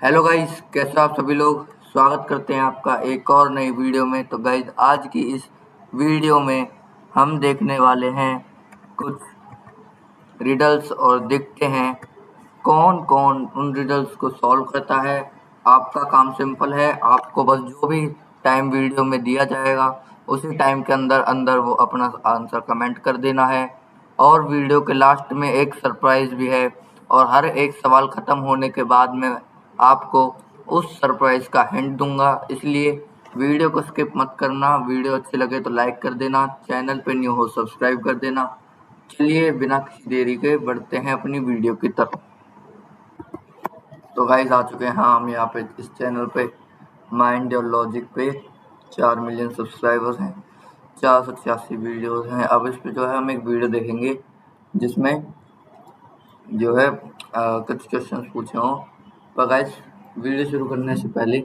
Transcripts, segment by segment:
Hello guys, कैसे हो आप सभी लोग। स्वागत करते हैं आपका एक और नई वीडियो में। तो गाइस, आज की इस वीडियो में हम देखने वाले हैं कुछ रिडल्स और देखते हैं कौन कौन उन रिडल्स को सॉल्व करता है। आपका काम सिंपल है, आपको बस जो भी टाइम वीडियो में दिया जाएगा उसी टाइम के अंदर अंदर वो अपना आंसर कमेंट कर देना है। और वीडियो के लास्ट में एक सरप्राइज भी है, और हर एक सवाल ख़त्म होने के बाद में आपको उस सरप्राइज का हिंट दूंगा। इसलिए वीडियो को स्किप मत करना। वीडियो अच्छी लगे तो लाइक कर देना, चैनल पे न्यू हो सब्सक्राइब कर देना। चलिए बिना किसी देरी के बढ़ते हैं अपनी वीडियो की तरफ। तो गाइस, आ चुके हैं हम यहाँ पे इस चैनल पे माइंड योर लॉजिक पे। 4 मिलियन सब्सक्राइबर्स हैं, 486 वीडियोस हैं। अब इस पे जो है हम एक वीडियो देखेंगे जिसमें जो है कुछ क्वेश्चन पूछे हों। पर गाइस, वीडियो शुरू करने से पहले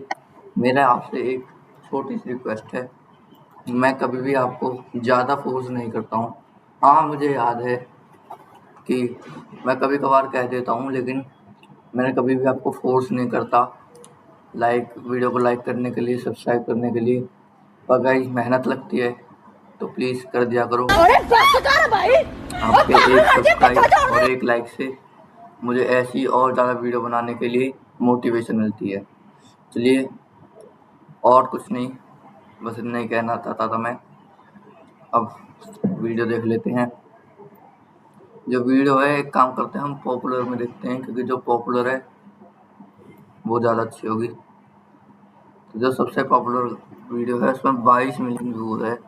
मेरा आपसे एक छोटी सी रिक्वेस्ट है। मैं कभी भी आपको ज़्यादा फोर्स नहीं करता हूँ। हाँ, मुझे याद है कि मैं कभी कभार कह देता हूँ, लेकिन मैंने कभी भी आपको फोर्स नहीं करता वीडियो को लाइक करने के लिए, सब्सक्राइब करने के लिए। पर गाइस, मेहनत लगती है तो प्लीज़ कर दिया करो। आपके एक सब्सक्राइब और एक लाइक से मुझे ऐसी और ज़्यादा वीडियो बनाने के लिए मोटिवेशन मिलती है। चलिए, और कुछ नहीं, बस इतना ही कहना चाहता था मैं। अब वीडियो देख लेते हैं। जो वीडियो है, एक काम करते हैं, हम पॉपुलर में देखते हैं, क्योंकि जो पॉपुलर है वो ज़्यादा अच्छी होगी। तो जो सबसे पॉपुलर वीडियो है उसमें 22 मिलियन व्यूज है।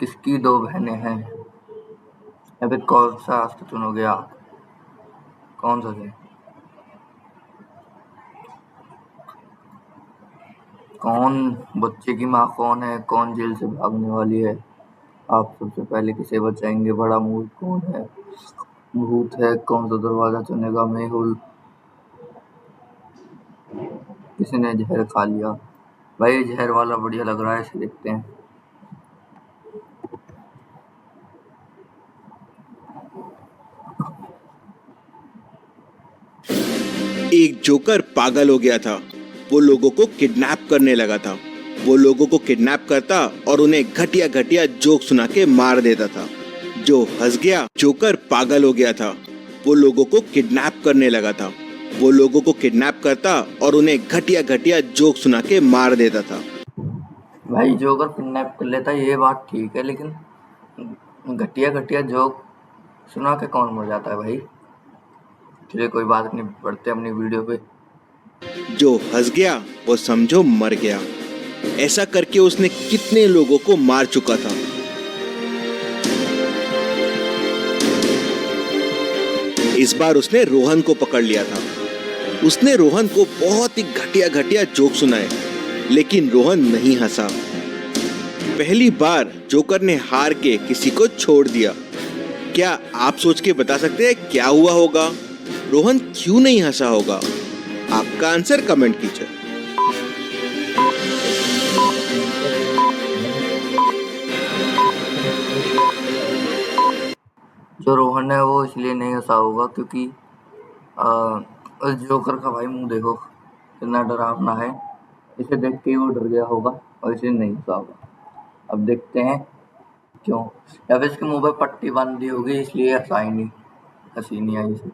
किसकी दो बहनें हैं। अभी कौन सा रास्ता चुनोगे आप, कौन सा है? कौन बच्चे की माँ कौन है, कौन जेल से भागने वाली है, आप सबसे पहले किसे बचाएंगे, बड़ा मूर्ख कौन है, भूत है, कौन सा दरवाजा चुनेगा मेहुल, किसने जहर खा लिया। भाई, जहर वाला बढ़िया लग रहा है, इसे देखते हैं। एक जोकर पागल हो गया था। वो लोगों को किडनैप करने लगा था। वो लोगों को किडनैप करता और उन्हें घटिया घटिया जोक सुना के मार देता था। जो हंस गया। जोकर पागल हो गया था। वो लोगों को किडनैप करने लगा था। वो लोगों को किडनैप करता और उन्हें घटिया घटिया जोक सुना के मार देता था। भाई, जोकर किडनैप कर लेता ये बात ठीक है, लेकिन घटिया घटिया जोक सुना के कौन मर जाता है भाई। चलिए कोई बात नहीं, बढ़ते अपनी वीडियो पे। जो हंस गया वो समझो मर गया। ऐसा करके उसने कितने लोगों को मार चुका था। इस बार उसने रोहन को पकड़ लिया था। उसने रोहन को बहुत ही घटिया घटिया जोक सुनाए, लेकिन रोहन नहीं हंसा। पहली बार जोकर ने हार के किसी को छोड़ दिया। क्या आप सोच के बता सकते हैं क्या हुआ होगा? रोहन क्यों नहीं हंसा होगा? आपका आंसर कमेंट कीजिए। जो रोहन है वो इसलिए नहीं हंसा होगा क्योंकि उस जोकर का भाई मुंह देखो, कितना डरावना है। इसे देख के ही वो डर गया होगा और इसलिए नहीं हंसा होगा। अब देखते हैं क्यों। या फिर इसके मुंह पे पट्टी बांध दी होगी, इसलिए हंसी नहीं आई इसे।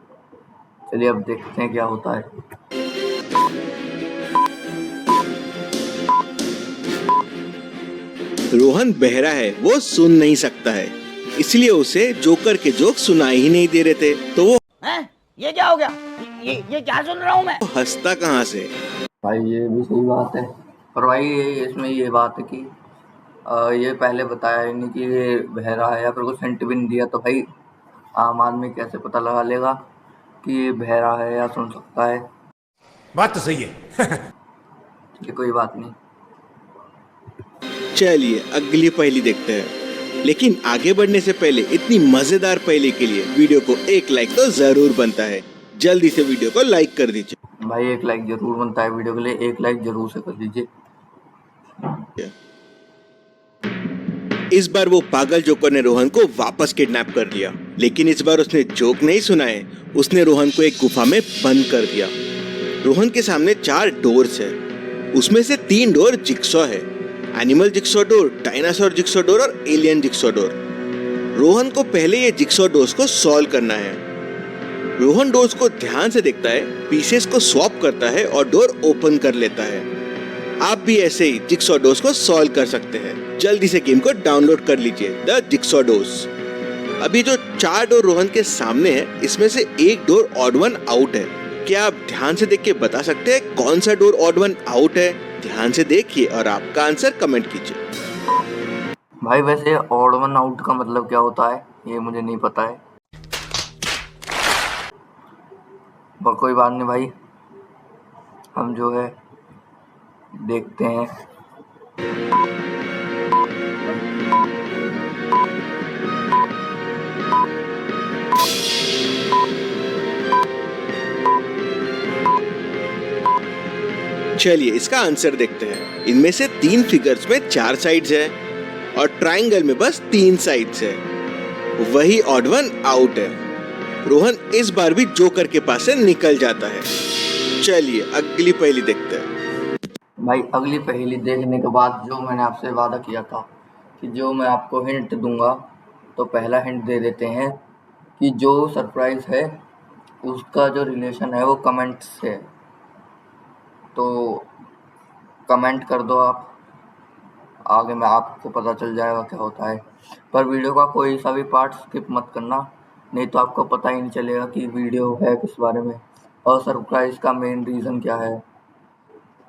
चलिए अब देखते हैं क्या होता है। रोहन बहरा है, वो सुन नहीं सकता है, इसलिए उसे जोकर के जोक सुनाई ही नहीं दे रहे थे। तो वो ये क्या हो गया? ये क्या सुन रहा हूँ मैं? हंसता कहाँ से? भाई, ये भी सही बात है, पर भाई इसमें ये बात है कि ये पहले बताया ही नहीं कि ये बहरा है, या फिर कुछ हिंट भी नहीं दिया। तो भाई, आम आदमी कैसे पता लगा लेगा कि ये बहरा है या सुन सकता है। बात तो सही है। ये कोई बात नहीं। चलिए अगली पहेली देखते हैं, लेकिन आगे बढ़ने से पहले इतनी मजेदार पहेली के लिए वीडियो को एक लाइक तो जरूर बनता है। जल्दी से वीडियो को लाइक कर दीजिए। भाई, एक लाइक जरूर बनता है वीडियो के लिए, एक लाइक जरूर से कर दीजिए। इस बार वो पागल जोकर ने रोहन को वापस किडनैप कर लिया, लेकिन इस बार उसने जोक नहीं सुनाए, उसने रोहन को एक गुफा में बंद कर दिया। रोहन के सामने 4 डोर्स है। उसमें से 3 डोर जिक्सॉ है, animal jigsaw door, dinosaur jigsaw door और एलियन जिक्सॉ डोर। रोहन को पहले ये जिक्सॉ डोर्स को सॉल्व करना है। रोहन डोर्स को ध्यान से देखता है, पीसेस को स्वैप करता है और डोर ओपन कर लेता है। आप भी ऐसे ही जिक्सॉ डोर्स को सॉल्व कर सकते हैं। जल्दी से गेम को डाउनलोड कर लीजिए, द जिक्सॉ डोर्स। अभी जो 4 डोर रोहन के सामने है, इसमें से एक डोर ऑड वन आउट है। क्या आप ध्यान से देख के बता सकते हैं कौन सा डोर ऑड वन आउट है? ध्यान से देखिए और आपका आंसर कमेंट कीजिए। भाई वैसे ऑड वन आउट का मतलब क्या होता है ये मुझे नहीं पता है, पर कोई बात नहीं भाई, हम जो है देखते हैं। चलिए इसका आंसर देखते हैं। इनमें से 3 फिगर्स में 4 साइड्स है और ट्राइंगल में बस 3 साइड्स है, वही ऑड वन आउट है। रोहन इस बार भी जोकर के पास से निकल जाता है। चलिए अगली पहेली देखते हैं। भाई अगली पहेली देखने के बाद जो मैंने आपसे वादा किया था कि जो मैं आपको हिंट दूंगा, तो पहला हिंट दे देते हैं कि जो सरप्राइज है उसका जो रिलेशन है वो कमेंट से है। तो कमेंट कर दो आप, आगे में आपको पता चल जाएगा क्या होता है। पर वीडियो का कोई सा भी पार्ट स्किप मत करना, नहीं तो आपको पता ही नहीं चलेगा कि वीडियो है किस बारे में और सरप्राइज का मेन रीज़न क्या है।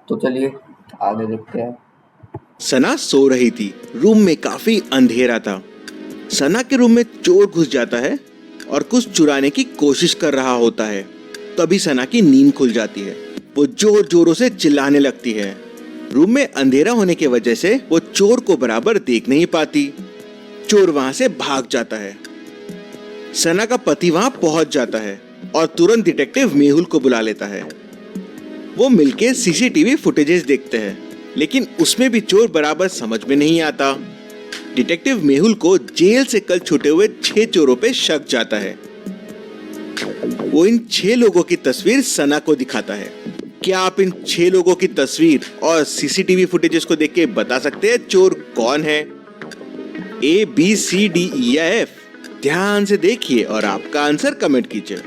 तो चलिए आगे देखते हैं। सना सो रही थी। रूम में काफी अंधेरा था। सना के रूम में चोर घुस जाता है और कुछ चुराने की कोशिश कर रहा होता है। तभी सना की नींद खुल जाती है। वो जोर जोरों से चिल्लाने लगती है। रूम में अंधेरा होने की वजह से वो चोर को बराबर देख नहीं पाती। चोर वहां से भाग जाता है। सना का पति वहां पहुंच जाता है और तुरंत डिटेक्टिव मेहुल को बुला लेता है। वो मिलके सीसीटीवी फुटेजेस देखते हैं, लेकिन उसमें भी चोर बराबर समझ में नहीं आता। डिटेक्टिव मेहुल को जेल से कल छूटे हुए 6 चोरों पे शक जाता है। वो इन 6 लोगों की तस्वीर सना को दिखाता है। क्या आप इन 6 लोगों की तस्वीर और सीसीटीवी फुटेजेस को देख के बता सकते हैं चोर कौन है? A, B, C, D, E या F? ध्यान से देखिए और आपका आंसर कमेंट कीजिए।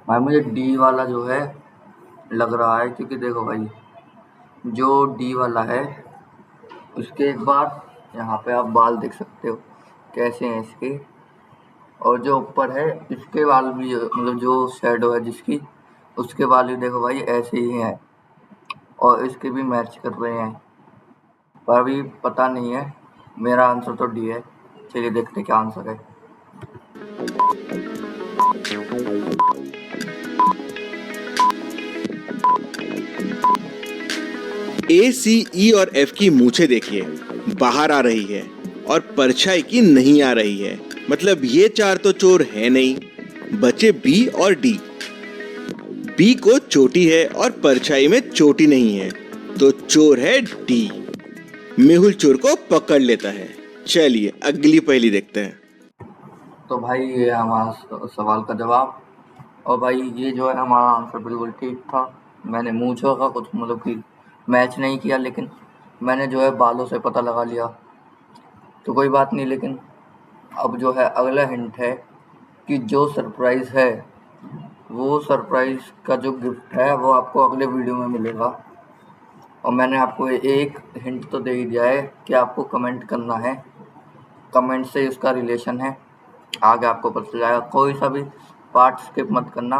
भाई मुझे डी वाला जो है लग रहा है, क्योंकि देखो भाई जो डी वाला है उसके एक बार यहाँ पे आप बाल देख सकते हो कैसे हैं इसके, और जो ऊपर है इसके बाल भी मतलब जो शैडो है जिसकी, उसके बाल भी देखो भाई ऐसे ही हैं और इसके भी मैच कर रहे हैं, पर अभी पता नहीं है। मेरा आंसर तो डी है। चलिए देखते क्या आंसर है। A, C, E और F की मूछें देखिए, बाहर आ रही है और परछाई की नहीं आ रही है। मतलब ये 4 तो चोर है नहीं। बचे B और D। B को चोटी है और परछाई में चोटी नहीं है, तो चोर है D। मेहुल चोर को पकड़ लेता है। चलिए अगली पहेली देखते हैं। तो भाई ये हमारा सवाल का जवाब, और भाई ये जो है हमारा आंसर बिल्कुल ठीक था। मैंने मूंछों का कुछ मतलब कि मैच नहीं किया, लेकिन मैंने जो है बालों से पता लगा लिया, तो कोई बात नहीं। लेकिन अब जो है अगला हिंट है कि जो सरप्राइज़ है वो सरप्राइज़ का जो गिफ्ट है वो आपको अगले वीडियो में मिलेगा। और मैंने आपको एक हिंट तो दे ही दिया है कि आपको कमेंट करना है, कमेंट से उसका रिलेशन है, आगे आपको पता चल जाएगा। कोई सा भी पार्ट स्किप मत करना।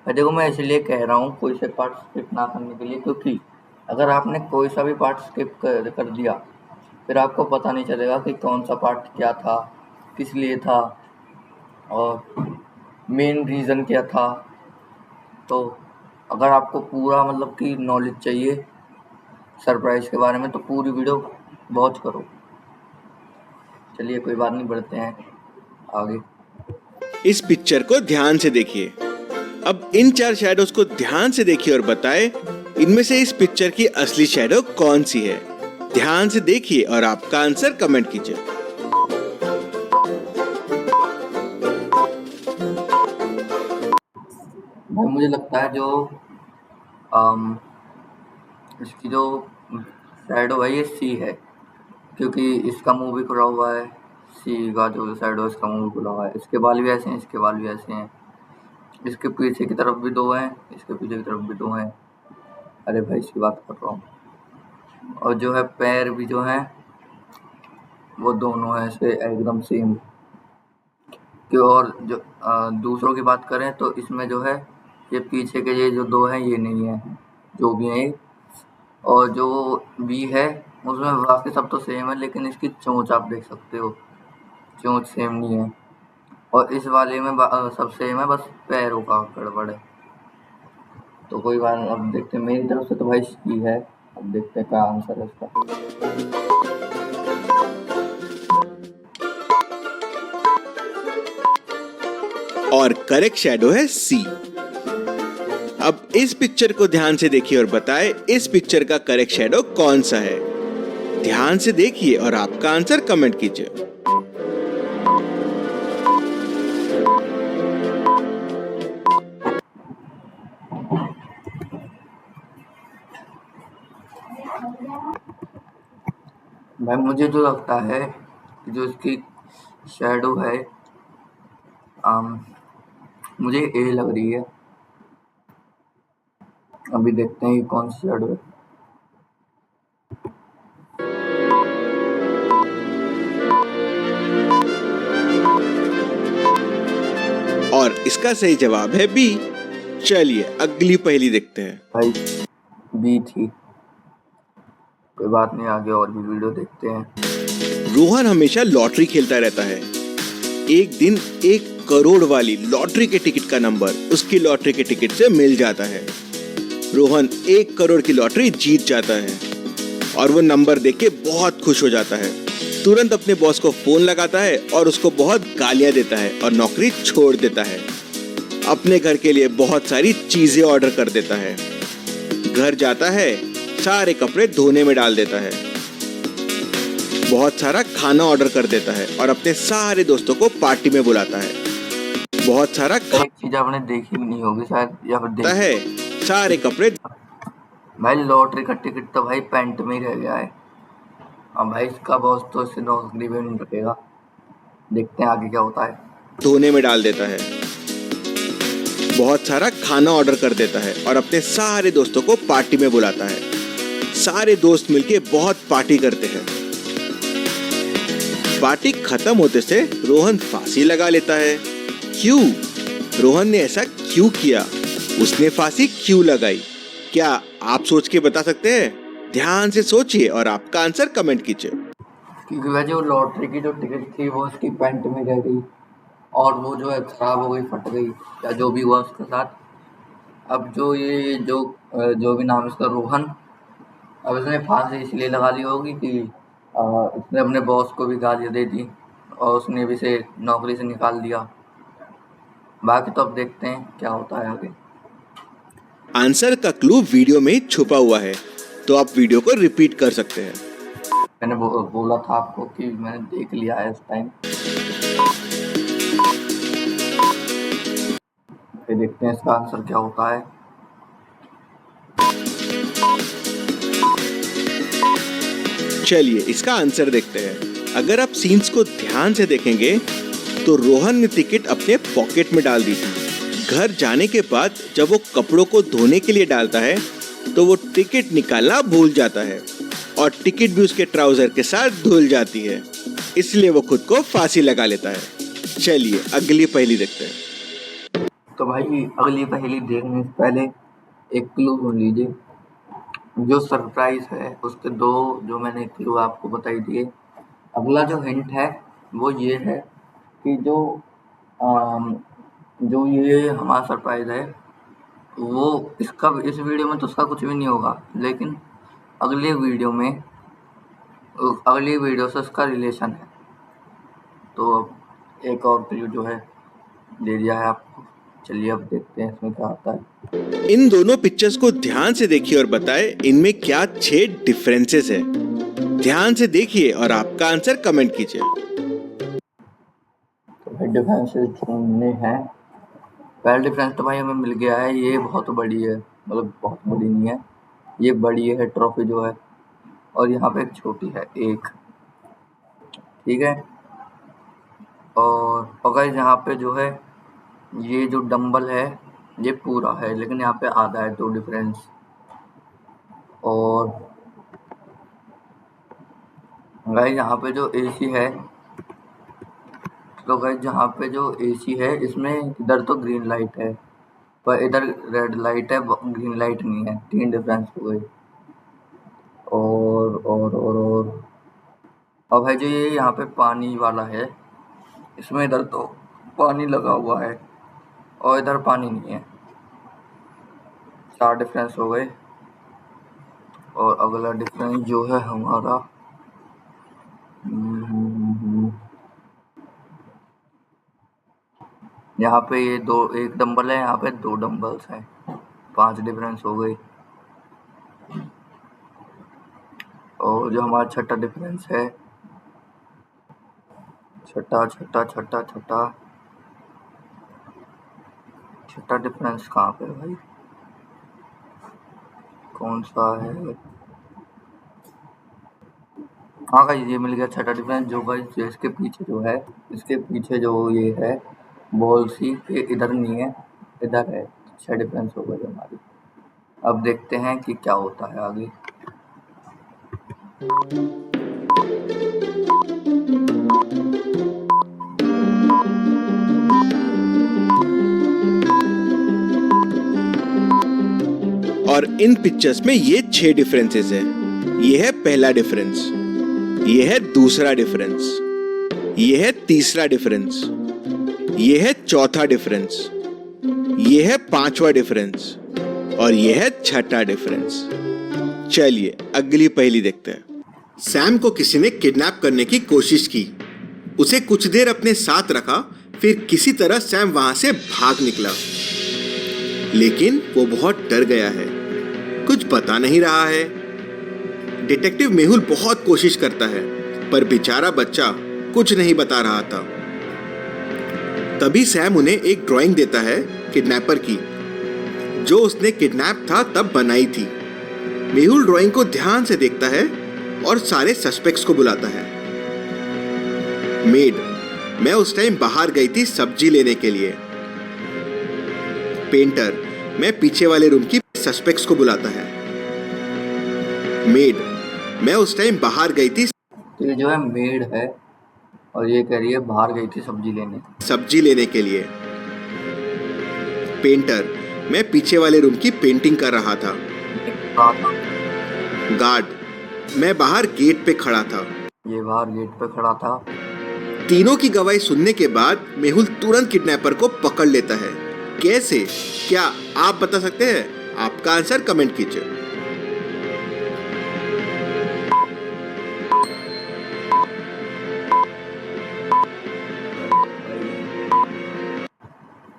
देखो मैं इसलिए कह रहा हूँ कोई से पार्ट स्किप ना करने के लिए, क्योंकि अगर आपने कोई सा भी पार्ट स्किप कर दिया फिर आपको पता नहीं चलेगा कि कौन सा पार्ट क्या था, किस लिए था और मेन रीज़न क्या था। तो अगर आपको पूरा मतलब कि नॉलेज चाहिए सरप्राइज़ के बारे में तो पूरी वीडियो वॉच करो। चलिए कोई बात नहीं, बढ़ते हैं आगे। इस पिक्चर को ध्यान से देखिए। अब इन 4 शैडोज को ध्यान से देखिए और बताएं इनमें से इस पिक्चर की असली शैडो कौन सी है। ध्यान से देखिए और आपका आंसर कमेंट कीजिए। भाई मुझे लगता है जो अम, इसकी जो शैडो है ये सी है, क्योंकि इसका मुंह भी खुला हुआ है। सी का जो शैडो है इसका मुंह भी खुला हुआ है। इसके बाल भी ऐसे हैं, इसके बाल भी ऐसे हैं। इसके पीछे की तरफ भी दो हैं, इसके पीछे की तरफ भी दो हैं। अरे भाई इसकी बात कर रहा हूँ। और जो है पैर भी जो हैं वो दोनों हैं ऐसे एकदम सेम। कि और जो दूसरों की बात करें तो इसमें जो है ये पीछे के ये जो दो हैं ये नहीं है, जो भी हैं। और जो बी है उसमें बाकी सब तो सेम है, लेकिन इसकी चोंच आप देख सकते हो, चोंच सेम नहीं है। और इस वाले में सब सेम है, बस पैरों का गड़बड़ है। तो कोई बात नहीं, अब देखते हैं। मेरी तरफ से तो भाई सी है, अब देखते हैं क्या आंसर है इसका। और करेक्ट शैडो है सी। अब इस पिक्चर को ध्यान से देखिए और बताएं इस पिक्चर का करेक्ट शैडो कौन सा है। ध्यान से देखिए और आपका आंसर कमेंट कीजिए। भाई मुझे जो लगता है कि जो इसकी शैडो है मुझे ए लग रही है। अभी देखते हैं कि कौन सी शैडो है। और इसका सही जवाब है बी। चलिए अगली पहेली देखते हैं। भाई बी थी। कोई बात नहीं, आगे और भी वीडियो देखते हैं। रोहन हमेशा लॉटरी खेलता रहता है। एक दिन 1 करोड़ वाली लॉटरी के टिकट का नंबर उसकी लॉटरी के टिकट से मिल जाता है। रोहन 1 करोड़ की लॉटरी जीत जाता है और वो नंबर देख के बहुत खुश हो जाता है। तुरंत अपने बॉस को फोन लगाता है और उसको बहुत गालियां देता है और नौकरी छोड़ देता है। अपने घर के लिए बहुत सारी चीजें ऑर्डर कर देता है। घर जाता है, सारे कपड़े धोने में डाल देता है, बहुत सारा खाना ऑर्डर कर देता है और अपने सारे दोस्तों को पार्टी में बुलाता है। बहुत सारा एक चीज आपने देखी भी नहीं होगी शायद, या फिर देखी है, सारे कपड़े। भाई लॉटरी का टिकट तो भाई पैंट में ही रह गया है। अब भाई इसका बॉस तो इससे नौकरी भी नहीं रखेगा। देखते हैं आगे क्या होता है। धोने में डाल देता है, बहुत सारा खाना ऑर्डर कर देता है और अपने सारे दोस्तों को पार्टी में बुलाता है। सारे दोस्त मिलके बहुत पार्टी करते हैं। पार्टी खत्म होते से रोहन फांसी लगा लेता है। क्यों? रोहन ने ऐसा क्यों किया? उसने फांसी क्यों लगाई? क्या आप सोच के बता सकते हैं? ध्यान से सोचिए और आपका आंसर कमेंट कीजिए। क्योंकि वह जो लॉटरी की जो टिकट थी वो उसकी पैंट में रह गई और वो जो है खराब हो गई, फट गई, या जो भी हुआ उसके साथ। अब जो ये जो भी नाम इसका रोहन, अब इसने फांसी इसलिए लगा ली होगी कि इसने अपने बॉस को भी गालियाँ दे दी और उसने भी से नौकरी से निकाल दिया। बाकी तो अब देखते हैं क्या होता है आगे। आंसर का क्लू वीडियो में छुपा हुआ है, तो आप वीडियो को रिपीट कर सकते हैं। मैंने बोला था आपको कि मैंने देख लिया है उस टाइम। फिर देखते हैं इसका आंसर क्या होता है। चलिए इसका आंसर देखते हैं। अगर आप सीन्स को ध्यान से देखेंगे तो रोहन ने टिकट अपने पॉकेट में डाल दी थी। घर जाने के बाद जब वो कपड़ों को धोने के लिए डालता है तो वो टिकट निकालना भूल जाता है और टिकट भी उसके ट्राउजर के साथ धुल जाती है, इसलिए वो खुद को फांसी लगा लेता है। चलिए अगली पहेली देखते हैं। तो भाई अगली पहेली देखने से पहले एक क्लू सुन लीजिए। जो सरप्राइज है उसके दो जो मैंने क्लू आपको बताई दिए। अगला जो हिंट है वो ये है कि जो ये हमारा सरप्राइज है वो इसका इस वीडियो में तो उसका कुछ भी नहीं होगा, लेकिन अगले वीडियो से उसका रिलेशन है। तो एक और क्लू जो है दे दिया है आपको। चलिए अब देखते हैं इसमें क्या आता है। इन दोनों पिक्चर्स को ध्यान से देखिए और बताएं इनमें क्या 6 डिफरेंसेस है। ध्यान से देखिए और आपका आंसर कमेंट कीजिए। तो डिफरेंसेस ढूंढने हैं पहला डिफरेंस तो भाई हमें मिल गया है, ये बहुत बड़ी है, मतलब बहुत बड़ी नहीं है, ये बड़ी है ट्रॉफी जो है, और यहाँ पे एक छोटी है एक, ठीक है। और गाइस यहाँ पे जो है ये जो डंबल है ये पूरा है, लेकिन यहाँ पे आधा है, तो डिफरेंस। और गाइस यहाँ पे जो एसी है, तो गाइस जहाँ पे जो एसी है इसमें इधर तो ग्रीन लाइट है, पर इधर रेड लाइट है, ग्रीन लाइट नहीं है। 3 डिफरेंस हो गए। और अब है जो ये यहाँ पे पानी वाला है, इसमें इधर तो पानी लगा हुआ है और इधर पानी नहीं है। 4 डिफरेंस हो गए। और अगला डिफरेंस जो है हमारा यहाँ पे ये एक डंबल है, यहाँ पे 2 डंबल्स हैं। 5 डिफरेंस हो गए। और जो हमारा छठा डिफरेंस है, छठा डिफरेंस कहाँ पे भाई, कौन सा है? हाँ गाइस ये मिल गया छठा डिफरेंस, जो गाइस इसके पीछे जो है, इसके पीछे जो ये है बॉल सी, ये इधर नहीं है, इधर है। 6 डिफरेंस हो गई हमारी। अब देखते हैं कि क्या होता है आगे। और इन पिक्चर्स में ये 6 डिफरेंसेस है। ये है पहला डिफरेंस, ये है दूसरा डिफरेंस, ये है तीसरा डिफरेंस, ये है चौथा डिफरेंस, ये है 5वां डिफरेंस और ये है छठा डिफरेंस। चलिए अगली पहेली देखते हैं। सैम को किसी ने किडनैप करने की कोशिश की, उसे कुछ देर अपने साथ रखा, फिर किसी तरह सैम वहां से भाग निकला, लेकिन वो बहुत डर गया है, कुछ बता नहीं रहा है। डिटेक्टिव मेहुल बहुत कोशिश करता है, पर बेचारा बच्चा कुछ नहीं बता रहा था। तभी सैम उन्हें एक ड्राइंग देता है किडनैपर की, जो उसने किडनैप था तब बनाई थी। मेहुल ड्राइंग को ध्यान से देखता है और सारे सस्पेक्ट्स को बुलाता है। मेड, मैं उस टाइम बाहर गई थी सब्जी लेने के लिए। पेंटर, मैं पीछे वाले रूम की सस्पेक्ट्स को बुलाता है। मेड, मैं उस टाइम बाहर गई थी। तो ये जो है मेड है और ये कह रही है बाहर गई थी सब्जी लेने के लिए। पेंटर, मैं पीछे वाले रूम की पेंटिंग कर रहा था। गार्ड, मैं बाहर गेट पे खड़ा था। ये बाहर गेट पे खड़ा था। तीनों की गवाही सुनने के बाद मेहुल तुरंत किडनैपर को पकड़ लेता है। कैसे, क्या आप बता सकते हैं? आपका आंसर कमेंट कीजिए।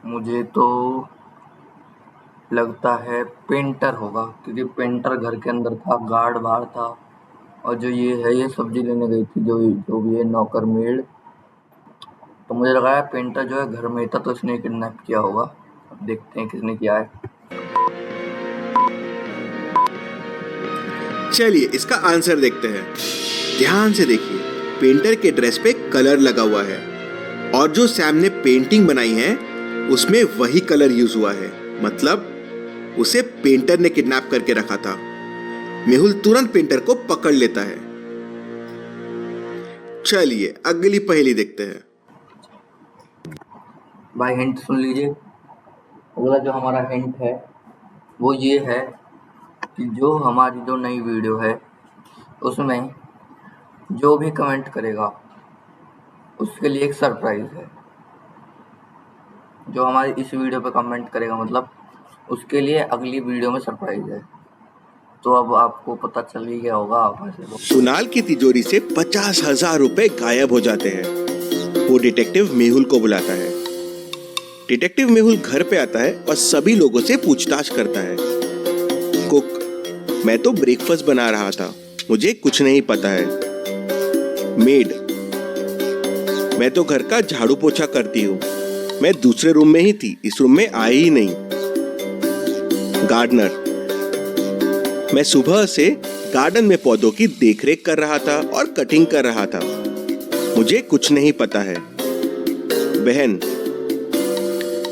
मुझे तो लगता है पेंटर होगा, क्योंकि पेंटर घर के अंदर था, गार्ड बाहर था, और जो ये है ये सब्जी लेने गई थी, जो भी है नौकर मेड। तो मुझे लगा है पेंटर जो है घर में था, तो इसने किडनैप किया होगा। अब देखते हैं किसने किया है। चलिए इसका आंसर देखते हैं। ध्यान से देखिए, पेंटर के ड्रेस पे कलर लगा हुआ है और जो सैम ने पेंटिंग बनाई है उसमें वही कलर यूज हुआ है, मतलब उसे पेंटर ने किडनैप करके रखा था। मेहुल तुरंत पेंटर को पकड़ लेता है। चलिए अगली पहेली देखते हैं। भाई हिंट सुन लीजिए। अगला जो हमारा हिंट है वो ये है कि जो हमारी जो नई वीडियो है उसमें जो भी कमेंट करेगा उसके लिए एक सरप्राइज है। जो हमारी इस वीडियो पे कमेंट करेगा, मतलब उसके लिए अगली वीडियो में सरप्राइज है। तो अब आपको पता चल ही गया होगा। कुणाल की तिजोरी से 50,000 रुपए गायब हो जाते हैं। वो डिटेक्टिव मेहुल को बुलाता है। डिटेक्टिव मेहुल घर पे आता है और सभी लोगों से पूछताछ करता है। कुक, मैं तो ब्रेकफास्ट बना रहा था, मुझे कुछ नहीं पता है। मेड, मैं तो घर का झाड़ू पोछा करती हूँ, मैं दूसरे रूम में ही थी, इस रूम में आई ही नहीं। गार्डनर। मैं सुबह से गार्डन में पौधों की देखरेख कर रहा था और कटिंग कर रहा था। मुझे कुछ नहीं पता है। बहन,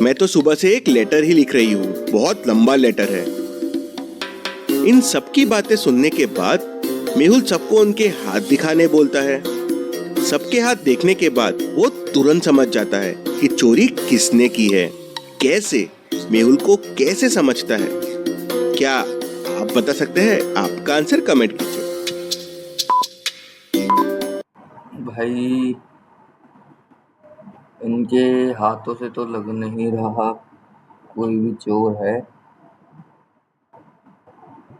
मैं तो सुबह से एक लेटर ही लिख रही हूँ, बहुत लंबा लेटर है। इन सबकी बातें सुनने के बाद मेहुल सबको उनके हाथ दिखाने बोलता है। सबके हाथ देखने के बाद वो तुरंत समझ जाता है कि चोरी किसने की है। कैसे? मेहुल को कैसे समझता है? क्या आप बता सकते हैं? आपका आंसर कमेंट कीजिए। भाई इनके हाथों से तो लग नहीं रहा कोई भी चोर है,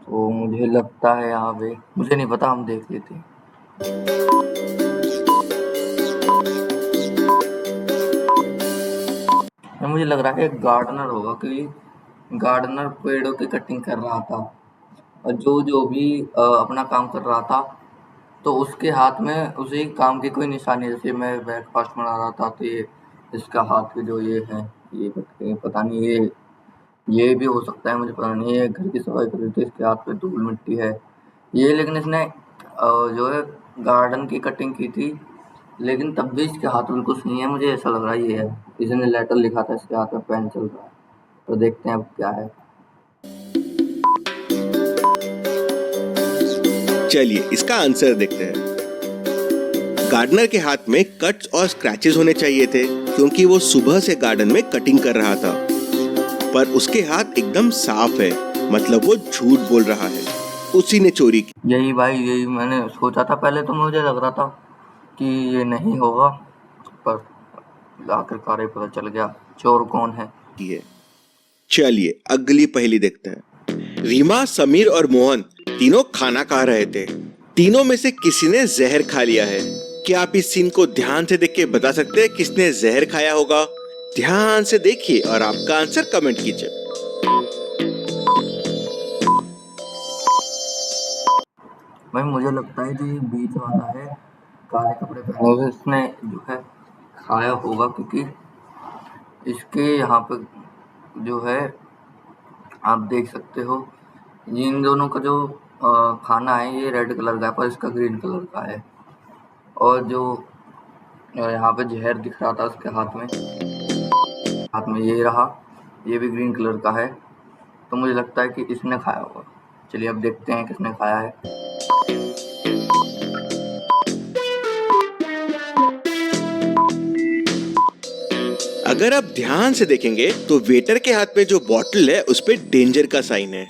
तो मुझे लगता है यहाँ पे, मुझे नहीं पता, हम देख लेते हैं। मुझे लग रहा है एक गार्डनर होगा, क्योंकि गार्डनर पेड़ों की कटिंग कर रहा था और जो भी अपना काम कर रहा था, तो उसके हाथ में उसी काम की कोई निशानी, जैसे मैं ब्रेकफास्ट बना रहा था तो ये इसका हाथ के जो ये है, ये पता नहीं, ये भी हो सकता है, मुझे पता नहीं। ये घर की सफाई कर रही थी, इसके हाथ पे धूल मिट्टी है ये, लेकिन इसने जो है गार्डन की कटिंग की थी, लेकिन तब भी इसके हाथ बिल्कुल सही है। मुझे ऐसा लग रहा है ये है, इसने लेटर लिखा था, इसके हाथ में पेन चल रहा है, तो देखते हैं अब क्या है। चलिए इसका आंसर देखते हैं। गार्डनर के हाथ में कट्स और स्क्रैचेस होने चाहिए थे, क्योंकि वो सुबह से गार्डन में कटिंग कर रहा था। पर उसके हाथ एकदम साफ है, मतलब वो झूठ बोल रहा है, उसी ने चोरी की। यही भाई, यही मैंने सोचा था। पहले तो मुझे लग रहा था कि ये नहीं होगा, पर आखिरकार पता चल गया चोर कौन है। चलिए अगली पहेली देखते हैं। रीमा, समीर और मोहन तीनों खाना खा रहे थे। तीनों में से किसी ने जहर खा लिया है। क्या आप इस सीन को ध्यान से देख के बता सकते हैं किसने जहर खाया होगा? ध्यान से देखिए और आपका आंसर कमेंट कीजिए। भाई मुझे लगता है जो ये बीच वाला है, काले कपड़े पहने हुए, इसने जो है खाया होगा, क्योंकि इसके यहाँ पे जो है आप देख सकते हो, इन दोनों का जो खाना है ये रेड कलर का है, पर इसका ग्रीन कलर का है। और जो यहाँ पे जहर दिख रहा था उसके हाथ में ये रहा, ये भी ग्रीन कलर का है, तो मुझे लगता है कि इसने खाया होगा। चलिए अब देखते हैं किसने खाया है। अगर आप ध्यान से देखेंगे तो वेटर के हाथ में जो बॉटल है उस पे डेंजर का साइन है,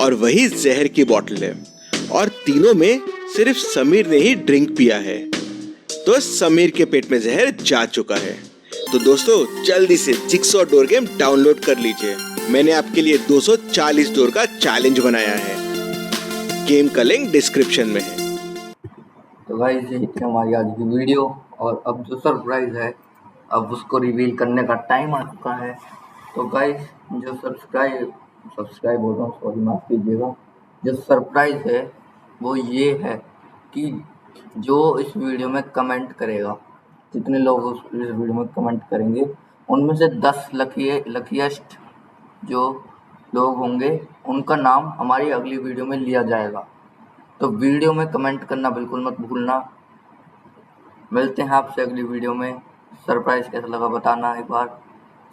और वही जहर की बॉटल है। और तीनों में सिर्फ समीर ने ही ड्रिंक पिया है, तो समीर के पेट में जहर जा चुका है। तो दोस्तों जल्दी से जिक्सॉ डोर गेम डाउनलोड कर लीजिए। मैंने आपके लिए 240 डोर का चैलेंज बनाया है, गेम का लिंक डिस्क्रिप्शन में है। तो भाई यही थी हमारी आज की वीडियो, और अब जो सरप्राइज है अब उसको रिवील करने का टाइम आ चुका है। तो गाइस जो सब्सक्राइब बोल रहा हूँ, सॉरी माफ़ कीजिएगा, जो सरप्राइज है वो ये है कि जो इस वीडियो में कमेंट करेगा, जितने लोग इस वीडियो में कमेंट करेंगे, उनमें से 10 लकीएस्ट जो लोग होंगे उनका नाम हमारी अगली वीडियो में लिया जाएगा। तो वीडियो में कमेंट करना बिल्कुल मत भूलना। मिलते हैं आपसे अगली वीडियो में। सरप्राइज़ कैसा लगा बताना एक बार।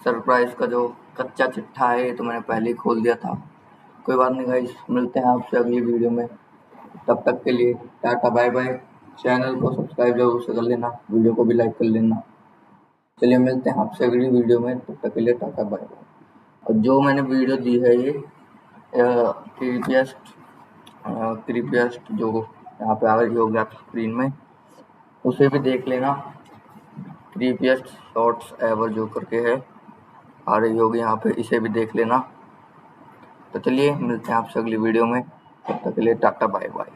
सरप्राइज़ का जो कच्चा चिट्ठा है तो मैंने पहले ही खोल दिया था। कोई बात नहीं गाइस, मिलते हैं आपसे अगली वीडियो में। तब तक के लिए टाटा बाय बाय। चैनल को सब्सक्राइब जरूर से कर लेना, वीडियो को भी लाइक कर लेना। चलिए मिलते हैं आपसे अगली वीडियो में, तब तक के लिए टाटा बाय बाय। और जो मैंने वीडियो दी है ये क्रीपिएस्ट जो यहाँ पे आ रही होगी आप स्क्रीन में, उसे भी देख लेना। क्रीपिएस्ट शॉर्ट्स एवर जो करके है आ रही होगी यहाँ पे, इसे भी देख लेना। तो चलिए मिलते हैं आपसे अगली वीडियो में, तब तक के लिए टाटा बाय बाय।